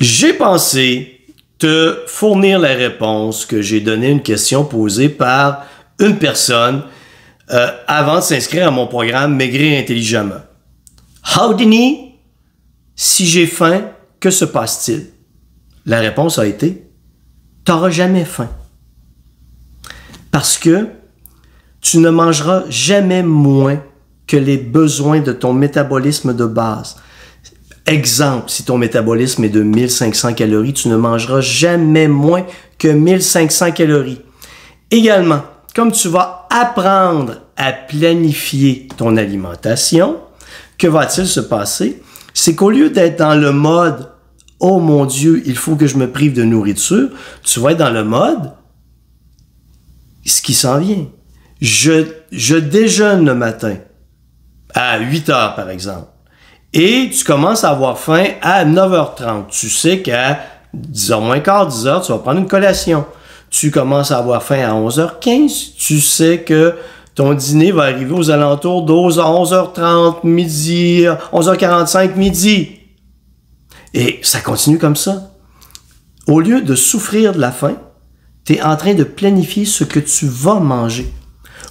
J'ai pensé te fournir la réponse que j'ai donnée à une question posée par une personne avant de s'inscrire à mon programme Maigrir intelligemment. Houdini, si j'ai faim, que se passe-t-il? La réponse a été, t'auras jamais faim. Parce que tu ne mangeras jamais moins que les besoins de ton métabolisme de base. Exemple, si ton métabolisme est de 1500 calories, tu ne mangeras jamais moins que 1500 calories. Également, comme tu vas apprendre à planifier ton alimentation, que va-t-il se passer? C'est qu'au lieu d'être dans le mode « Oh mon Dieu, il faut que je me prive de nourriture », tu vas être dans le mode « Ce qui s'en vient ». Je déjeune le matin à 8 heures, par exemple. Et tu commences à avoir faim à 9h30. Tu sais qu'à 10h moins quart, 10h, tu vas prendre une collation. Tu commences à avoir faim à 11h15. Tu sais que ton dîner va arriver aux alentours de 11h30, midi, 11h45, midi. Et ça continue comme ça. Au lieu de souffrir de la faim, tu es en train de planifier ce que tu vas manger.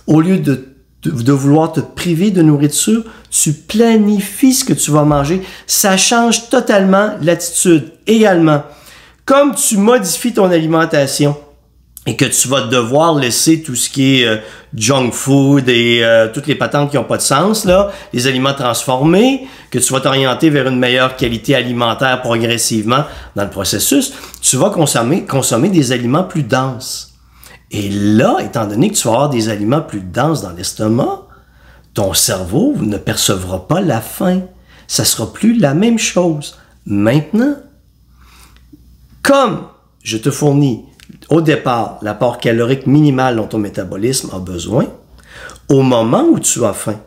Au lieu de vouloir te priver de nourriture, tu planifies ce que tu vas manger. Ça change totalement l'attitude. Également, comme tu modifies ton alimentation et que tu vas devoir laisser tout ce qui est junk food et toutes les patentes qui n'ont pas de sens, là, les aliments transformés, que tu vas t'orienter vers une meilleure qualité alimentaire progressivement dans le processus, tu vas consommer des aliments plus denses. Et là, étant donné que tu vas avoir des aliments plus denses dans l'estomac, ton cerveau ne percevra pas la faim. Ça sera plus la même chose. Maintenant, comme je te fournis au départ l'apport calorique minimal dont ton métabolisme a besoin, au moment où tu as faim,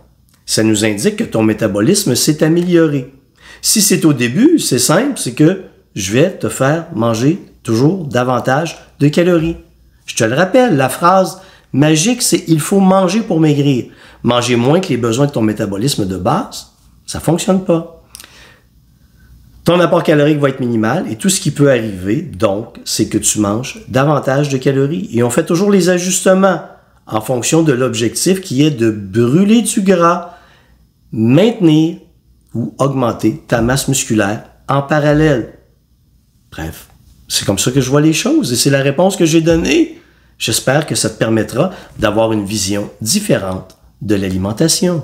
ça nous indique que ton métabolisme s'est amélioré. Si c'est au début, c'est simple, c'est que je vais te faire manger toujours davantage de calories. Je te le rappelle, la phrase magique, c'est « il faut manger pour maigrir ». Manger moins que les besoins de ton métabolisme de base, ça ne fonctionne pas. Ton apport calorique va être minimal et tout ce qui peut arriver, donc, c'est que tu manges davantage de calories. Et on fait toujours les ajustements en fonction de l'objectif qui est de brûler du gras, maintenir ou augmenter ta masse musculaire en parallèle. Bref. C'est comme ça que je vois les choses et c'est la réponse que j'ai donnée. J'espère que ça te permettra d'avoir une vision différente de l'alimentation.